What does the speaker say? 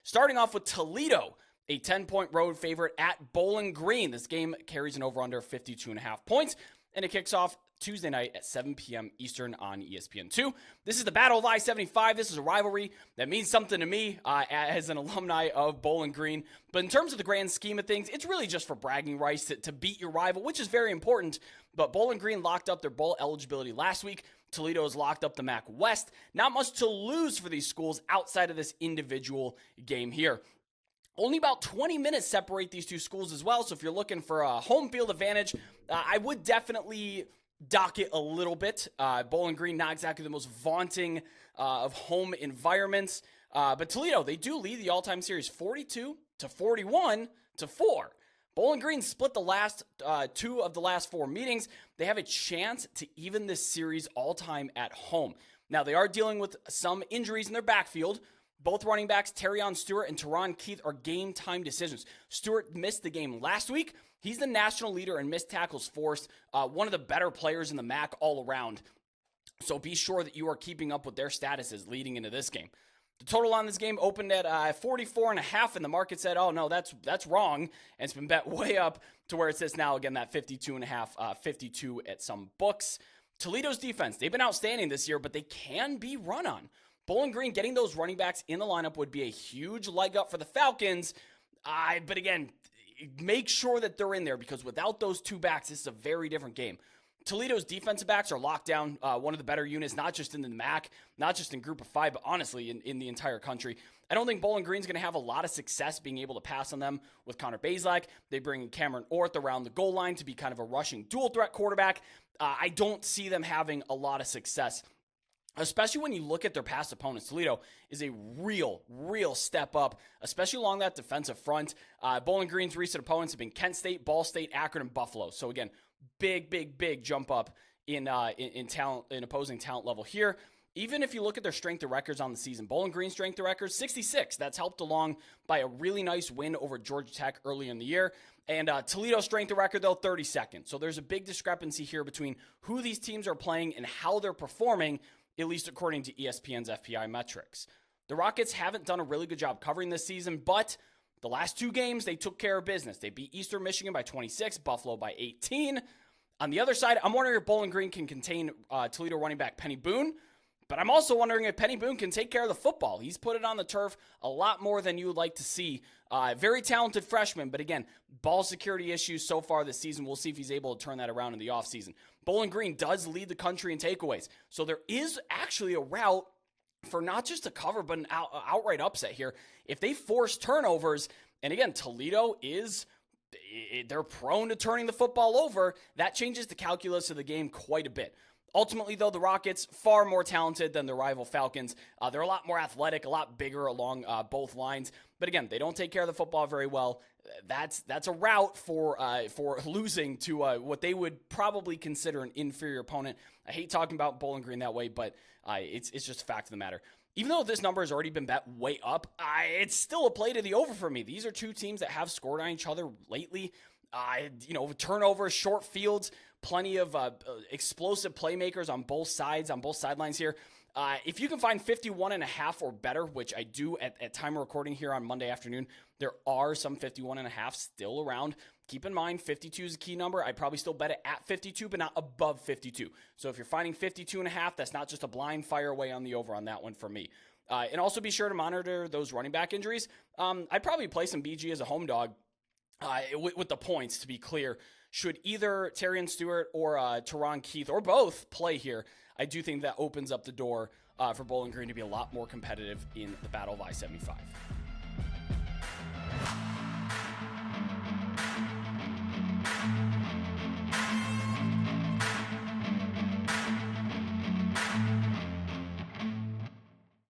Starting off with Toledo, a 10-point road favorite at Bowling Green. This game carries an over-under 52.5 points, and it kicks off Tuesday night at 7 p.m. Eastern on ESPN2. This is the Battle of I-75. This is a rivalry that means something to me as an alumni of Bowling Green. But in terms of the grand scheme of things, it's really just for bragging rights to beat your rival, which is very important. But Bowling Green locked up their bowl eligibility last week. Toledo has locked up the MAC West. Not much to lose for these schools outside of this individual game here. Only about 20 minutes separate these two schools as well. So if you're looking for a home field advantage, I would definitely dock it a little bit. Bowling Green, not exactly the most vaunting of home environments. But Toledo, they do lead the all-time series 42-41-4. Bowling Green split the last two of the last four meetings. They have a chance to even this series all-time at home. Now, they are dealing with some injuries in their backfield. Both running backs, Terrion Stewart and Teron Keith, are game-time decisions. Stewart missed the game last week. He's the national leader in missed tackles forced, one of the better players in the MAC all around. So be sure that you are keeping up with their statuses leading into this game. The total on this game opened at 44.5, and the market said, oh, no, that's wrong. And it's been bet way up to where it sits now. Again, that 52.5, 52 at some books. Toledo's defense, they've been outstanding this year, but they can be run on. Bowling Green getting those running backs in the lineup would be a huge leg up for the Falcons. But again, make sure that they're in there, because without those two backs, this is a very different game. Toledo's defensive backs are locked down, one of the better units, not just in the MAC, not just in Group of Five, but honestly in the entire country. I don't think Bowling Green's going to have a lot of success being able to pass on them with Connor Bazelak. They bring in Cameron Orth around the goal line to be kind of a rushing dual threat quarterback. I don't see them having a lot of success, especially when you look at their past opponents. Toledo is a real step up, especially along that defensive front. Bowling Green's recent opponents have been Kent State, Ball State, Akron, and Buffalo. So again, big jump up in talent, in opposing talent level here. Even if you look at their strength of records on the season, Bowling Green's strength of records, 66. That's helped along by a really nice win over Georgia Tech early in the year. And Toledo's strength of record, though, 32nd. So there's a big discrepancy here between who these teams are playing and how they're performing, at least according to ESPN's FPI metrics. The Rockets haven't done a really good job covering this season, but the last two games, they took care of business. They beat Eastern Michigan by 26, Buffalo by 18. On the other side, I'm wondering if Bowling Green can contain Toledo running back Penny Boone, but I'm also wondering if Penny Boone can take care of the football. He's put it on the turf a lot more than you would like to see. Very talented freshman, but again, ball security issues so far this season. We'll see if he's able to turn that around in the offseason. Bowling Green does lead the country in takeaways, so there is actually a route for not just a cover, but an outright upset here. If they force turnovers, and again, Toledo they're prone to turning the football over, that changes the calculus of the game quite a bit. Ultimately, though, the Rockets, far more talented than their rival Falcons. They're a lot more athletic, a lot bigger along both lines. But again, they don't take care of the football very well. That's a route for losing to what they would probably consider an inferior opponent. I hate talking about Bowling Green that way, but it's just a fact of the matter. Even though this number has already been bet way up, it's still a play to the over for me. These are two teams that have scored on each other lately. Turnovers, short fields, plenty of explosive playmakers on both sides, on both sidelines here. If you can find 51.5 or better, which I do at time of recording here on Monday afternoon, there are some 51.5 still around. Keep in mind, 52 is a key number. I'd probably still bet it at 52, but not above 52. So if you're finding 52.5, that's not just a blind fire away on the over on that one for me. And also be sure to monitor those running back injuries. I'd probably play some BG as a home dog with the points, to be clear. Should either Terrion Stewart or Teron Keith or both play here, I do think that opens up the door for Bowling Green to be a lot more competitive in the Battle of I-75.